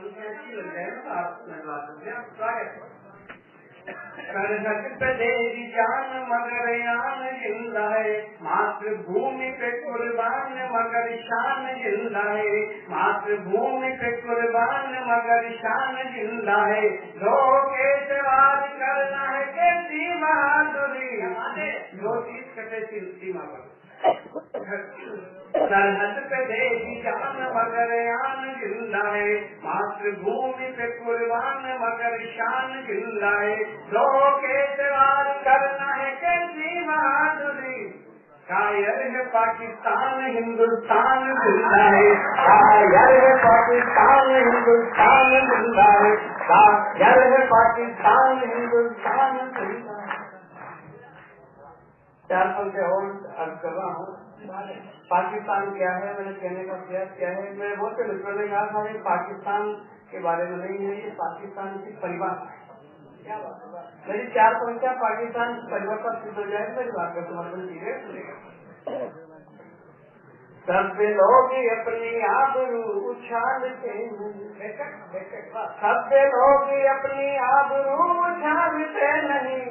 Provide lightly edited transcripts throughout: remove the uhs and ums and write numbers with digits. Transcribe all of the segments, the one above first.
अच्छी लग जाए तो आप स्वागत। सरहद पे देवी जान मगर आन जिंदा है, मातृभूमि पे कुर्बान मगर शान जिंदा है, मातृभूमि पे कुर्बान मगर शान जिंदा है। दो के सवार करना है कैसी बहादुरी, दो चीज कटे सीमा पर। सरहद पे देवी जान मगर आन जिंदा है, मातृभूमि पे कुर्बान मगर शान जिंदा है। दो के सवार करना है कैसी बहादुरी, कायर है पाकिस्तान हिंदुस्तान जिंदा है, कायर है पाकिस्तान हिंदुस्तान जिंदा है, कायर है पाकिस्तान हिंदुस्तान जिंदा है। चार पंक्ति और अर्ज कर रहा हूँ। पाकिस्तान क्या है, मैंने कहने का प्रयास किया है। मैं बहुत से मित्रों ने कहा था कि पाकिस्तान के बारे में नहीं है, ये पाकिस्तान की परिभाषा है। क्या बात है, मेरी चार पंक्तियां पाकिस्तान की परिभाषा सिद्ध हो जाए, मेरी बात का समर्थन कीजिए। सब लोग अपनी आबरू उछालते, सब लोग अपनी आबरू उछालते नहीं,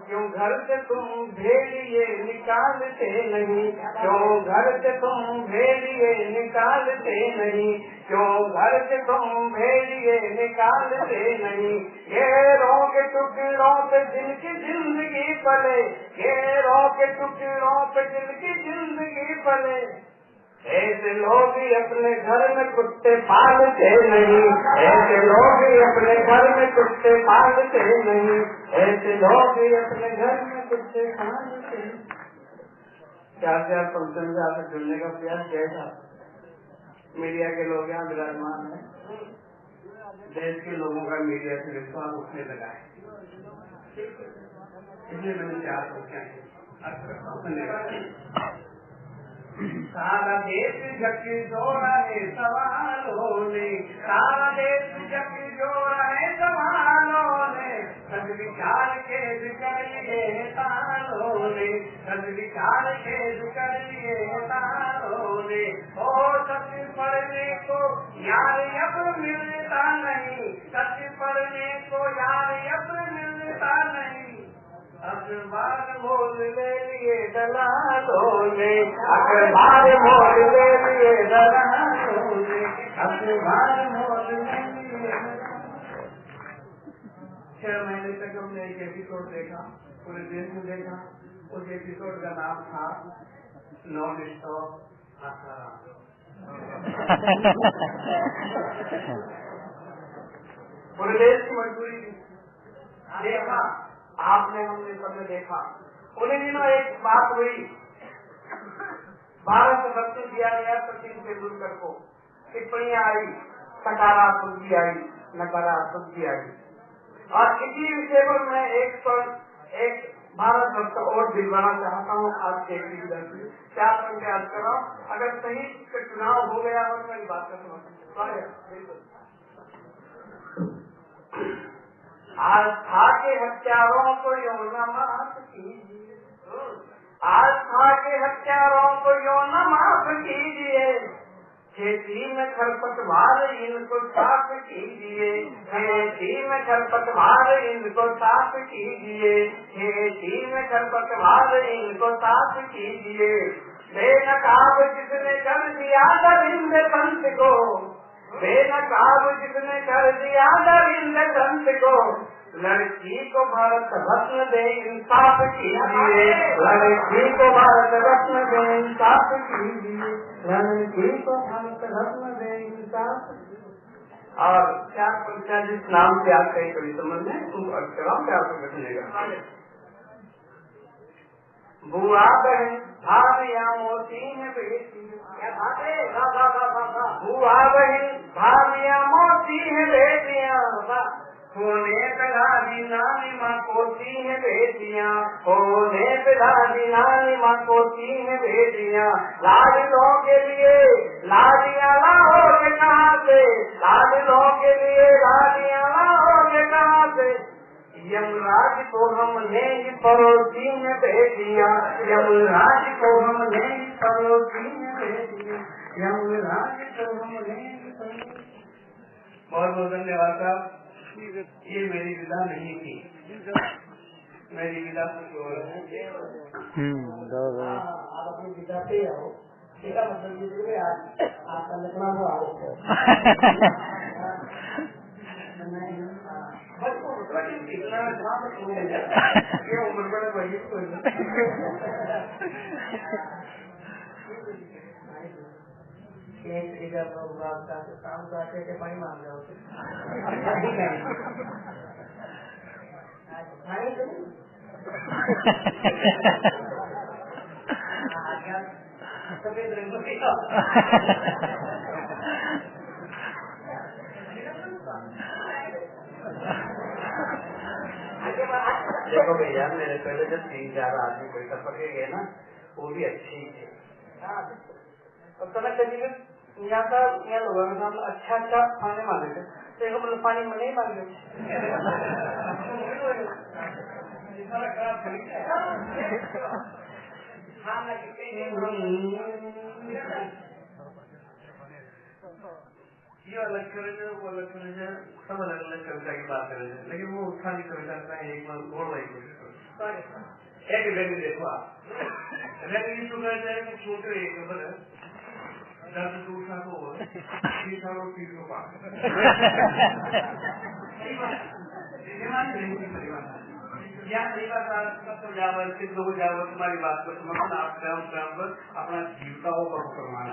क्यों घर से तुम भेड़िए निकालते नहीं, क्यों घर से तुम भेड़िए निकालते नहीं, क्यों घर से तुम भेड़िए निकालते नहीं। ये रो के टुकड़ों पे दिल की जिंदगी पले, ये रो के टुकड़ों पे दिल की जिंदगी पले, ऐसे लोग ही अपने घर में कुत्ते पालते नहीं, ऐसे लोग ही अपने घर में कुत्ते पालते नहीं, ऐसे लोग ही अपने घर में कुत्ते पालते नहीं। चार फंक्शन से आपसे जुड़ने का प्रयास किया था। मीडिया के लोग यहाँ विराजमान है, देश के लोगों का मीडिया से विश्वास उठने लगा है, इसलिए मैंने चार फंक्शन। सारा देश झकझोरा है सवालों ने, सारा देश झकझोरा है सवालों ने, सद विचार खेद कर लिए तालों ने, सद विचार खेद कर लिए तालों ने। ओ सत्य पढ़ने को यार अब मिलता नहीं, सत्य पढ़ने को यार अब मिलता नहीं, अखबार मोल ले लिए दलालों ने, अखबार मोल ले लिए दलालों ने, अखबार मोल ले लिए। 6 महीने तक हमने एक एपिसोड देखा, पूरे देश में देखा। उस एपिसोड का नाम था नॉन स्टॉप आसाराम। पूरे देश की मजबूरी देखा, आपने हमने सबने देखा। उन्हीं दिनों एक बात हुई, भारत से रत्न दिया गया सचिन तेंदुलकर को, टिप्पणियां आई, सकारात्मक भी आई, नकारात्मक भी आई। और इसी विषय पर मैं एक भारत रत्न और दिलवाना चाहता हूँ। आज के क्या प्रयास कर रहा हूँ, अगर सही का चुनाव हो गया हो तो मेरी बात का समर्थन। आस्था के हत्यारों को यौन माफ कीजिए, आस्था के हत्यारों को यौन माफ कीजिए, खेती में खरपतवार इनको साफ कीजिए, खेती में खरपतवार इनको साफ कीजिए, खेती में खरपतवार इनको साफ कीजिए। बेनकाब जिसने कर दिया दरिंद पंथ को, बेनकाब जिसने कर दिया दरिंद पंथ को, लड़की को भारत रत्न दे इंसाफ कीजिए, लड़की को भारत रत्न दे इंसाफ कीजिए, लड़की को भारत रत्न दे इंसाफ। और क्या पंचायत जिस नाम से आप कहीं कभी समझ में तुम अक्षरों क्या बैठनेगा। बुआ बहन भाभिया मोती है बेटी, क्या बात है, बुआ बहन भाभिया मोती है बेटियाँ, होने पे दादी नानी माँ कोती है बेटियाँ, होने पे दादी नानी माँ कोती है बेटियाँ। लाडलों के लिए लाडियाँ लाओगे कहाँ से, लाडलों के लिए लाडियाँ लाओगे कहाँ से, यमराज को हमने ही पड़ोसी में भेजिया, यमराज को हमने ही पड़ोसी में भेजिया, यमराज को हमने ही। बहुत बहुत धन्यवाद साहब। ये मेरी विदा नहीं थी, मेरी विदा कुछ और है। आप अपनी विदा पे आओ, इसका मतलब ये आपका निकला हुआ ये उम्र बड़े वही काम करते थे, पानी मांग जाओ सफेद रंग देखो भैया, मेरे पहले जब 3-4 आदमी बैठक पकड़े गए ना, वो भी अच्छे ही थे। अब तो मैं चलिए यहाँ का यहाँ लोगों के सामने अच्छा खाने मांगे थे, तो मतलब पानी में नहीं मांगे। ये अलग करेंगे, वो अलग करेंगे, सब अलग अलग कविता की बात करेंगे, लेकिन वो खाली कविता का एक बार बोल रही एक व्यक्ति देखो आप व्यक्ति तो कहते हैं कि छोटे एक नंबर है 10 दूसरा को 30 और 30 को पास या सही बात सब जावर सिद्ध हो जावर तुम्हारी बात को समझना, आप स्वयं पर अपना जीविकाओं पर प्रमाण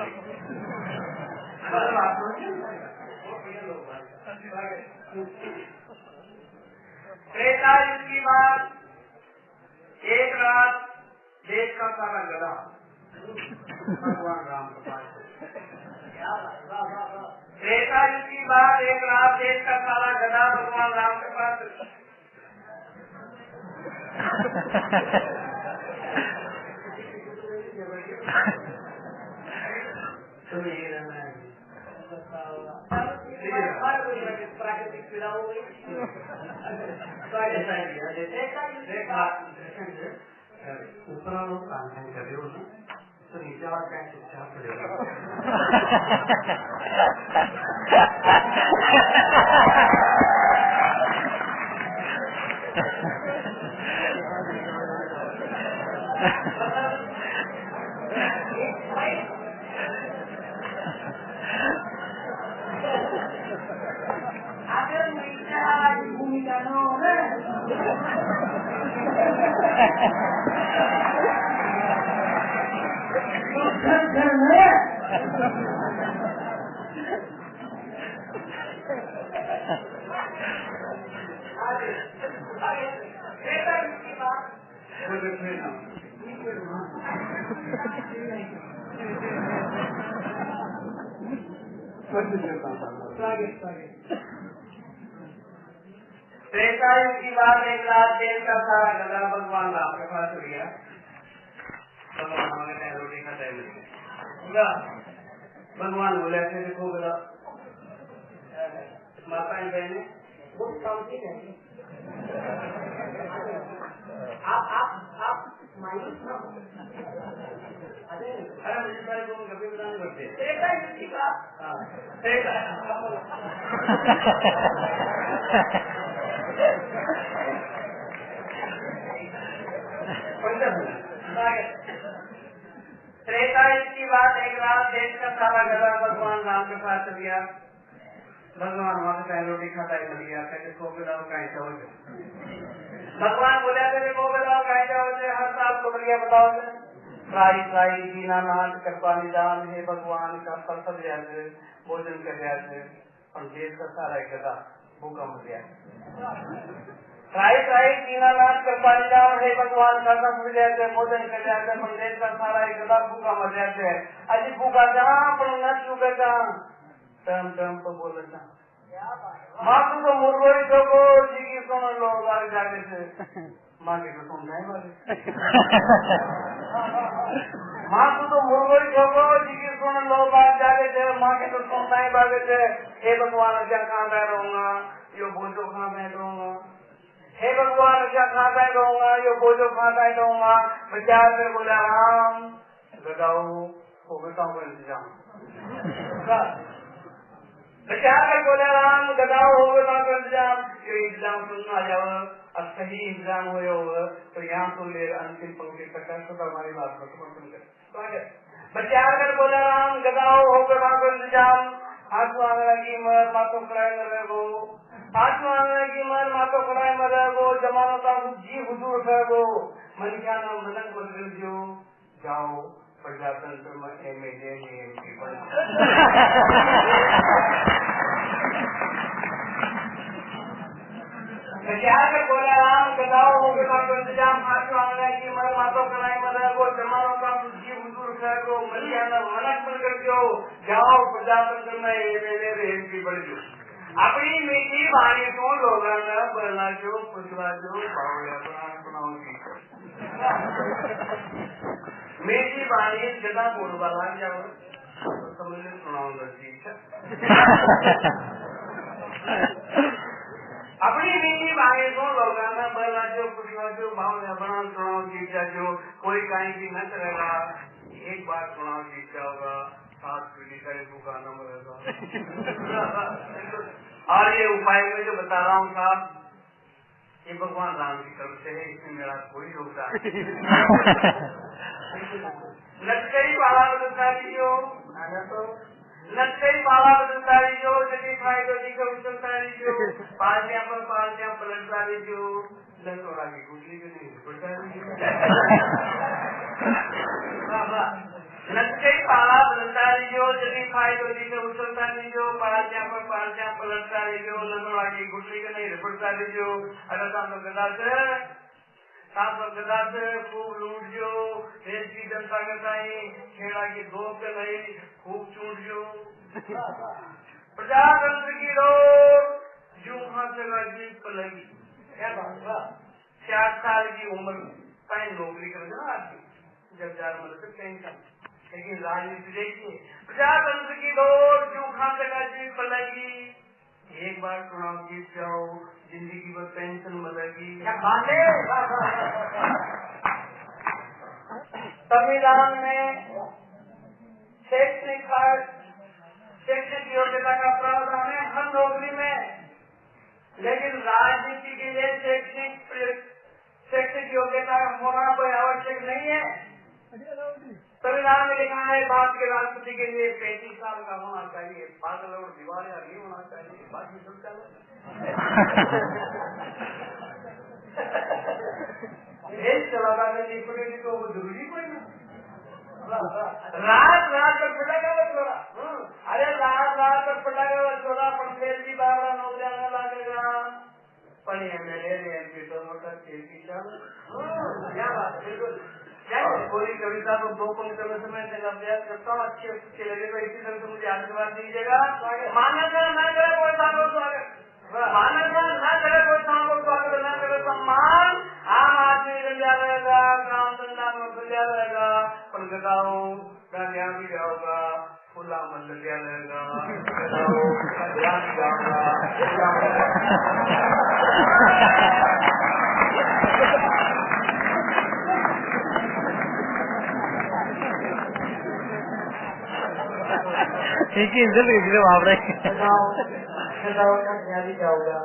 त्रेता युग की बात, एक रात देश का सारा गधा भगवान राम के पास। त्रेता युग की बात, एक रात देश का सारा गधा भगवान राम के पास। प्राकृतिक पीड़ा हो गई, ऊपर लोग काम कर रहे हो ना, तो नीचे वाला क्या चुपचाप पड़ेगा। भूमिका न त्रेता युग की बात, एक रात देश का सारा गधा भगवान राम के पास हो गया। भगवान हमारे रोटी का टाइम पूरा भगवान बोले ऐसे देखो गधा, माता बहने वो समझी नहीं, आप मायूस ना हो। अरे मुझे सारे लोग कभी भी नहीं करते। त्रेता युग की बात, त्रेता युग की बात, एक रात देश का सारा गधा भगवान राम के पास चल गया। भगवान वहां से रोटी खाता ही मिल गया, कहते खो गया कहीं जाओ। भगवान बोले थे खो गया कहीं जाओ, हर साल को बढ़िया बताओ साई साई दीनानाथ कृपाली दान हे भगवान का फल सब भोजन कर और देश का सारा गधा भूखा मर गया। साई साई दीनानाथ कृपाली दान हे भगवान का सब भोजन कर देश का सारा गधा भूखा मर जाते हैं। अजी भूखा जहाँ पर न चुकेगा टर्म टर्म तो बोल देता माँ तो मुर्गोई को जी की सुन लोग जागे से माँ के तो सुनना ही वाले माँ तो मुर्गोई को जी की सुन लोग जागे थे, माँ के तो सुनना ही बागे थे। हे भगवान क्या कहाँ बैठ रहूंगा, यो बोझो कहाँ बैठ रहूंगा। हे भगवान क्या कहाँ बैठ रहूंगा, यो बोझो कहाँ बैठ रहूंगा। विचार से बोला राम गदाऊ हो बेटाओं का इंतजाम। बचाकर बोले राम गदाओ होगा ना इंतजाम, जो इंतजाम सुनना आ जाओ अब सही इंतजाम हो तो यहाँ तो ले अंतिम पंक्ति तक तो हमारी बात को समर्थन कर। बचाकर बोले राम गदाओ होगा ना इंतजाम, हाथ मांगने लगी मर मातो कराए मरे गो, हाथ मांगने की मर मातो कराए मरे गो, जमाना का जी हुजूर है गो, मन क्या ना मनक बदल जो जाओ प्रजातंत्र में MA बचाकर बोला राम गदाओ होगा ना इंतजाम, हाथ मांगने की मर मातो कराए मरे गो, जमाना का जी हुजूर है गो, मन क्या ना मनक बदल जो जाओ प्रजातंत्र में MA बढ़ जो। अपनी मीठी वाणी को लोगों ने बोलना जो पुछवा जो सुनाओ जी, मीठी वाणी जगह बोलवा लग जाओ समझ सुनाऊंगा ठीक है। अपनी मीठी वाणी को लोगों ने बोलना जो पुछवा जो भाव बना सुनाओ जीत जो, कोई कहीं की न करेगा, एक बार सुनाओ जीत जाओगा, 7 पीढ़ी का एक गाना मिलेगा। और ये उपाय में जो बता रहा हूँ साहब, ये भगवान राम की तरफ से है, इसमें मेरा कोई योगदान नहीं। लटकई वाला बदलता रहियो, लटकई वाला बदलता रहियो, जगी फायदो जी का उछलता रहियो, पालनिया पर पलटता रहियो, लटोरा की गुटली भी नहीं पड़ता रहियो। लटकई पाला बदलता रहियो, जगी फायदो जी का उछलता रहियो, पालनिया पर पलटता रहियो, लटोरा की गुटली भी नहीं पड़ता रहियो। अगर सांप गदा से खूब लूट जो, देश की जनता के साई खेड़ा की धोप के नहीं खूब चूट जो। प्रजातंत्र की रोक जू से जीत पर लगी, क्या बात 60 साल की उम्र कहीं नौकरी कर देना आपकी जब 4 महीने से पेंशन, लेकिन राजनीति देखिए प्रजातंत्र की रोक जू से जीत पर लगी, एक बार चुनाव जीत जाओ जिंदगी भर पेंशन मिलेगी। संविधान में शैक्षणिक योग्यता का प्रावधान है हर नौकरी में, लेकिन राजनीति के लिए शैक्षणिक योग्यता होना कोई आवश्यक नहीं है। संविधान में लिखा है भारत के राष्ट्रपति के लिए 35 साल का होना चाहिए, पागल और दीवालिया नहीं होना चाहिए, बाकी सब चलो। देश चलाना में लिखने को वो जरूरी कोई ना, रात पर फटाका छोड़ा, अरे रात पर फटाका छोड़ा, पंडित जी बाबा नौकरियां लगेगा, पर MLA MP तो मोटा तेजी चल, क्या बात बिल्कुल। कोई कविता को 2 पंक्तियों में समय से अभ्यास करता हूँ, अच्छी लगे तो इसी तरह से मुझे आशीर्वाद दीजिएगा। मानव न करे कोई सालों स्वागत, मानव न करे कोई सालों स्वागत, न करे सम्मान, आम आदमी जंजा रहेगा, काम धंधा में बंजा रहेगा, पर गदाओ ध्यान भी जाओगा, खुला मन लगा रहेगा, ध्यान भी जाओगा। ठीक है इधर इधर आप रहे भी जाओगा,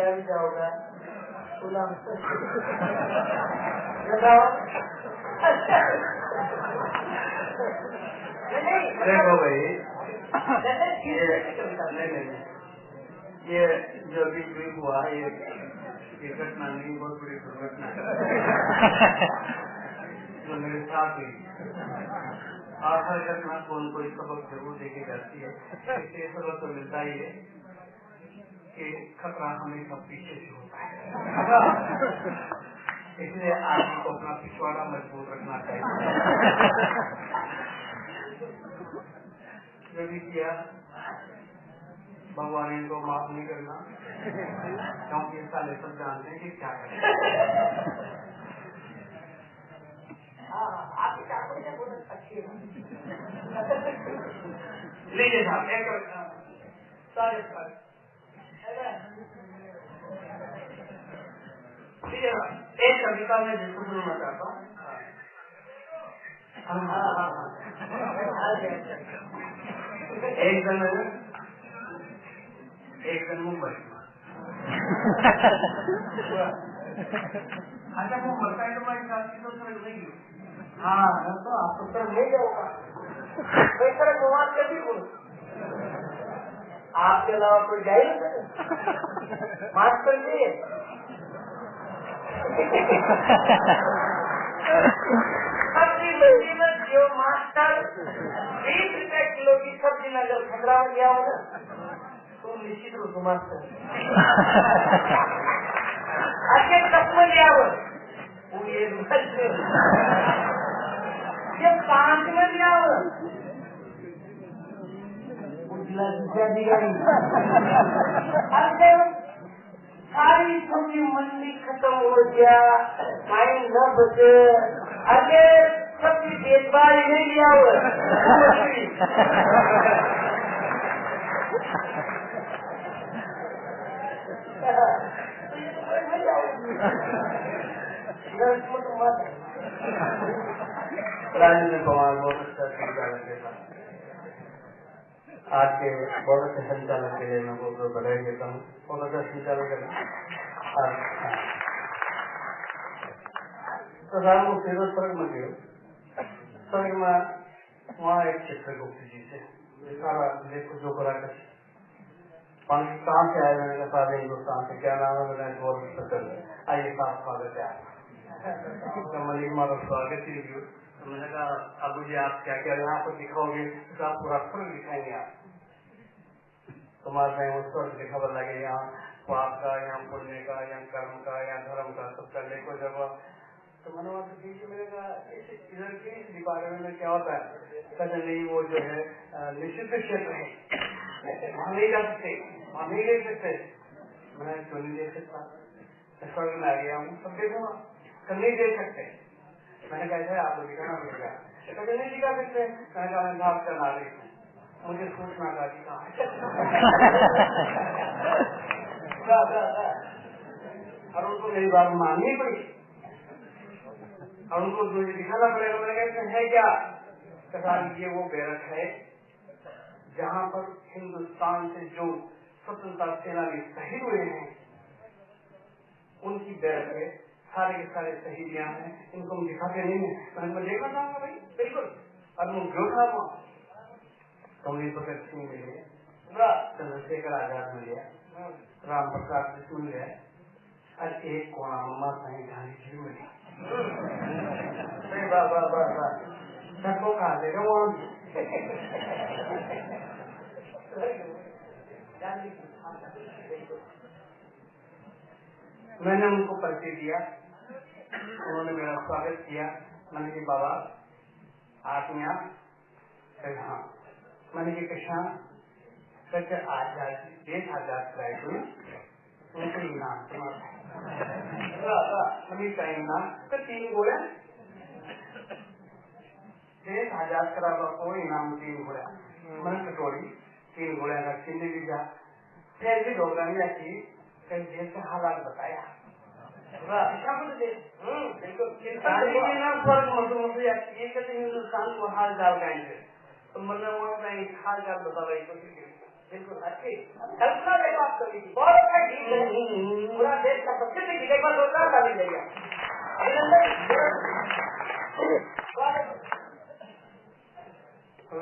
भी जाओगा, देखो भाई ये जो अभी हुआ ये घटना नहीं, बहुत बड़ी दुर्घटना जो मेरे साथ हुई। और हर घटना को उनको इस सबक जरूर देखी जाती है, इससे सबक तो मिलता ही है कि खतरा हमेशा पीछे से होता है, इसलिए आदमी को अपना पिछवाड़ा मजबूत रखना चाहिए। जो भी किया भगवान इनको माफ नहीं करना, क्योंकि ये साले सब जानते हैं कि क्या करें। आपकी चाकरी बहुत अच्छी है। लीजिए साहब एक कविता में जिसको सुनना चाहता हूँ। एक दिन मुंबई अच्छा वो मरता है तुम्हारी शादी तो सर नहीं। हाँ तो आप तो सर नहीं जाओगा मैं सर समाज कभी बोल आपके अलावा कोई जा ही नहीं सकता मास्टर जी सब्जी मंडी में जो मास्टर 20 रुपए किलो की सब्जी नगर खतरा में गया हो ना तो निश्चित रूप से मास्टर आगे कब में गया हो वो ये 5 में गया हो सारी सब्जी मंडी खत्म हो गया टाइम न बचे आगे सब्जी देखभाल नहीं लिया हुआ राजेंद्र कुमार बहुत अच्छा संचालक के साथ आज के बहुत अच्छे संचालक के लिए मैं बहुत बधाई देता हूँ। बहुत अच्छा संचालक है तो फिरोज स्वर्ग में गयो स्वर्ग में वहाँ एक चित्रगुप्त जी से सारा देखो जो करा कर पानी कहाँ से आए मैंने कहा सारे हिंदुस्तान से क्या नाम है मैंने गौर सकल आइए साफ स्वागत है आपका मलिक मारो स्वागत ही तो मैंने कहा अबू जी आप क्या क्या यहाँ पर दिखाओगे तो आप पूरा स्वर्ग दिखाएंगे आप तुम्हारे वो स्वर्ग दिखावा लगे यहाँ पाप का यहाँ पुण्य का यहाँ कर्म का यहाँ धर्म का सबका देखो जब तो मैंने वहाँ से देखिए मैंने कहा इधर के इस डिपार्टमेंट में क्या होता है कहते नहीं वो जो है निश्चित क्षेत्र है वहाँ नहीं जा सकते वहाँ नहीं देख सकते मैं क्यों नहीं देख सकता स्वर्ग में आ गया हूँ सब देखूंगा कल नहीं देख सकते मैंने कहा है आपको दिखाना पड़ेगा कहते नहीं दिखा सकते मैंने कहा मैं भारत का नागरिक हूँ मुझे सूचना का अधिकार और उनको मेरी बात माननी पड़ी और उनको जो दिखाना पड़ेगा मैंने कहा है क्या कहा ये वो बैरक है जहाँ पर हिंदुस्तान से जो स्वतंत्रता सेनानी शहीद हुए हैं उनकी बैरक है सारे के सारे शहीद यहाँ हैं इनको हम दिखाते नहीं है मैं देखना चाहूंगा भाई बिल्कुल और मैं जो था वहाँ कमली भगत सिंह मिले चंद्रशेखर आजाद मिले राम प्रसाद मिल गए और एक कोना मम्मा साई गांधी जी मिली सबको खा देगा वो मैंने उनको परिचय दिया उन्होंने मेरा स्वागत किया मैंने कहा बाबा आप यहाँ हाँ मैंने कहा कृष्णा सच आजाद देश आजाद कराए हुए उनको इनाम हमें का इनाम तो 3 गोले देश आजाद करा हुआ कोई इनाम 3 गोला मैंने कटोरी 3 गोले का चिन्ह भी जा फिर भी डोगरानी की कई देश के हालात बताया हिंदुस्तान को हाल चाल गाएंगे तो मतलब वो अपना एक हाल चाल बता रही बिल्कुल अच्छी कल्पना देखो आप कभी बहुत अच्छा गीत है पूरा देश का प्रसिद्ध गीत एक बार रोजगार का मिल जाएगा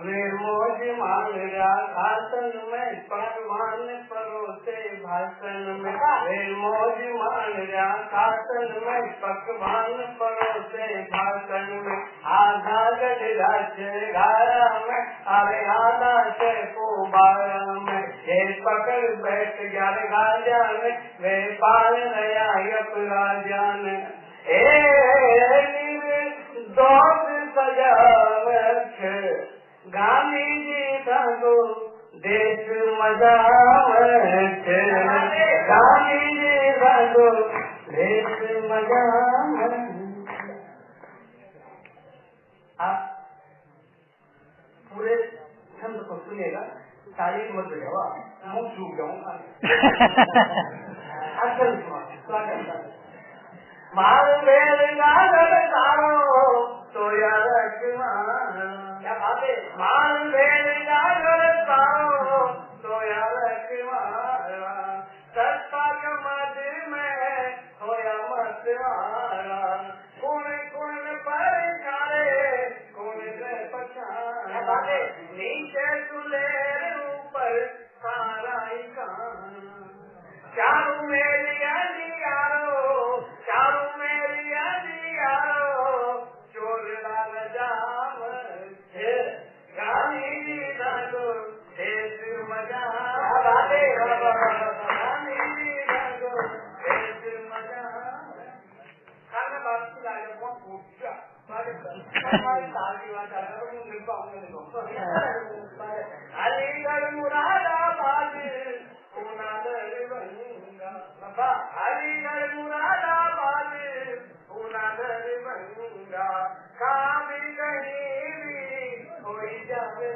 वे मोज मांग रहा भाषण में पकवान परोसे भाषण में वे मोज मांग रहा भाषण में पकवान परोसे भाषण में आधा गजरा चेगारा में अरे आधा से पोबारा में ये पकड़ बैठ गया राजा में वे पाल रहा यप राजा ने दौड़ सजावट गांधी जी को देश मजावट गांधी जी को देश मजावट। आप पूरे छंद को सुनिएगा तारीफ मत बजाओ मुंह चूक जाऊंगा असल स्वागत माल बेल गागर सारो तो यार मान भेद जागर तारो सोया रखवारा सत्ता के मध्य में होया मतवारा कौन कौन पर छाड़े कौन से पछाड़े नीचे तुले ऊपर सारा चारू मेरी यारो चोर लाल जाम है गानी जी दागो देश मजा गानी जी दागो देश मजा खाना बात की लागे बहुत पूछा हमारी ताली वाला तो मुझे पाऊंगा अलीगढ़ मुरादाबाद पूना दरभंगा बाबा अलीगढ़ मुरादाबाद पूना दरभंगा कहाँ भी कहीं भी कोई जावे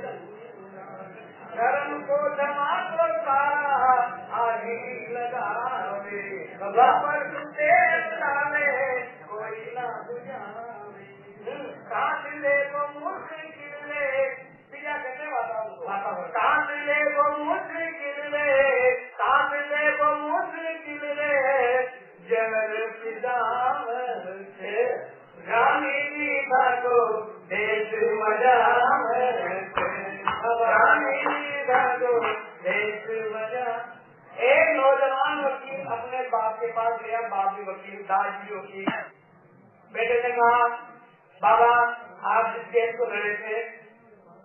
धर्म को धमाको सारा आगे लगावे बाबा पर टूटे डाले कोई ना बुझावे काटले को मुश्किल ले पिया कहने वाला काटले को मुश्किल ले काटले को मुश्किल ले जगर पिदाम से रानी जी भागो देश मजा रानी जी भागो देश मजा। एक नौजवान वकील अपने बाप के पास गया, बाप भी वकील दादी वकील। बेटे ने कहा बाबा आप जिस केस को लड़े थे,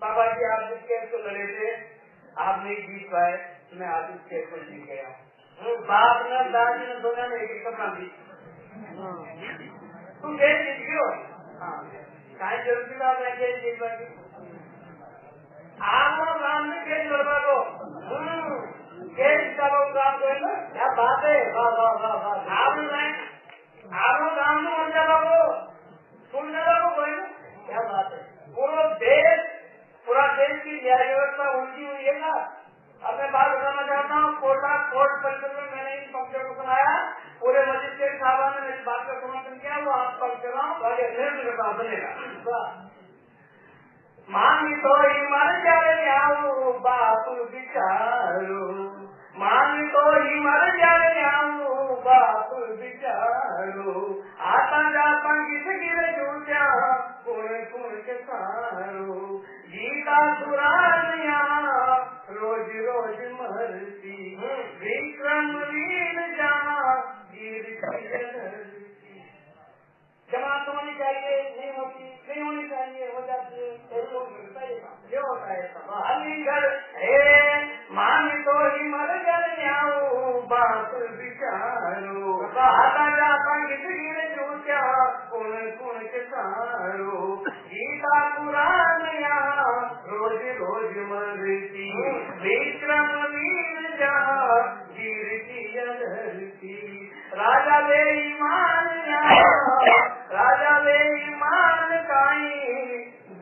बाबा जी आप जिस केस को लड़े थे आप नहीं जीत पाए, मैं आज इस केस को जीत गया। बाप ने दादी ने दोनों ने एक सपना दी तू केस जीत गयो। हाँ जरूरी बात है केस जीतवा की आप काम में केस लड़वा दो केस करो काम करेगा क्या बात है। वाह वाह वाह वाह आप काम में मजा लगो सुनने लगो कोई क्या बात है। पूरा देश की न्याय व्यवस्था उल्टी हुई है ना। अब मैं बात बताना चाहता हूँ, कोर्ट परिसर में मैंने इन पक्षों को सुनाया, पूरे मजिस्ट्रेट साहब ने मेरी बात का समर्थन किया, वो आप पक्ष चलाओ बनेगा। मांगी तो ही मर जाए आऊ बाप बिचारो, मांगी तो ही मर जाए आऊ बाप बिचारो, आता जाता किस गिरे जूठा कुण के सारो, गीता सुरानिया रोज रोज मरती, विक्रम वीर जहाँ गिर जमात होनी चाहिए, नहीं होती, नहीं होनी चाहिए, हो जाती है, क्यों होता है। अलीगढ़ मान तो ही मर जाओ बाप बिचारो, आता जाता किस गिर जूठा कुण के सारो, गीता पुराण यहाँ रोज रोज मरती, विक्रम वीर जहाँ गिरती धरती, राजा ले ईमान राजा ले ईमान काई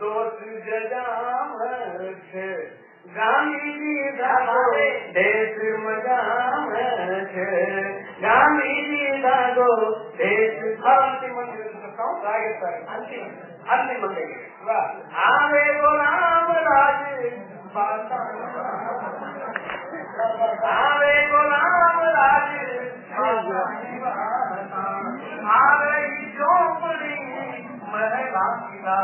दोस्त जजाम गांधी जी धागो देश मजाम गांधी जी धागो देश। अंतिम मंदिर अंतिम मंदिर आवे वो राम राज आवे वो राम राज आवे झोपड़ी महला किला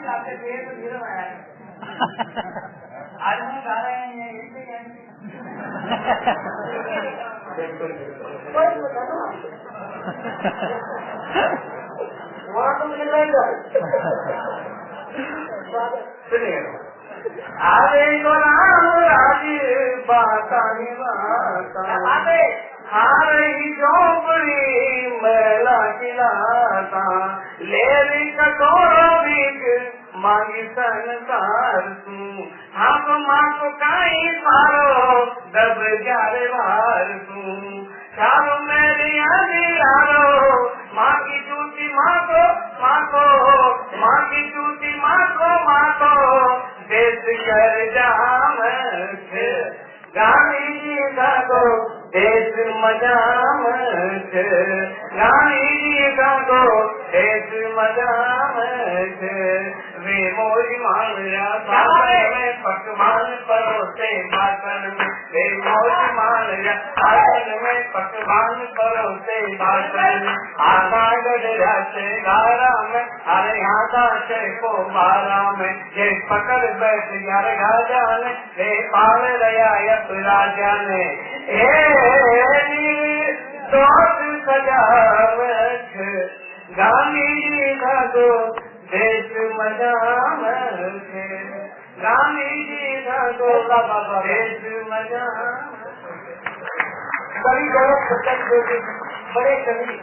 जाते थे तो धीरे आया। आज हम गा रहे हैं आवे को राम राज बाता हारी झोपड़ी मेला खिलाता, ले कटोरो बीक मांगी संसार तू, हम माँ को काई सारो दब जारे बार तू, चारो मेरी आजी लारो माँ की जूती माँ को माँ की जूती माँ को देश कर जाम ગાંધીજી ગાગો દેશ મજામ છે, ગાંધીજી ગાગો દેશ મજામ છે, વે મોરી માળિયા સાગર में पकवान परोसे भाषण में, वे मोरी माळिया सागन में पकवान परोसे भाषण में, आधा गडरा से गारा में, अरे आधा से को बारा में, ये पकड़ बैठ यार गाजा ने, हे पाल रया यप राजा ने, दोस्त सजावट गांधी का दो देश मजाम है, गांधी का दो देश मजाम। कवि गौरव सत्तर बड़े कवि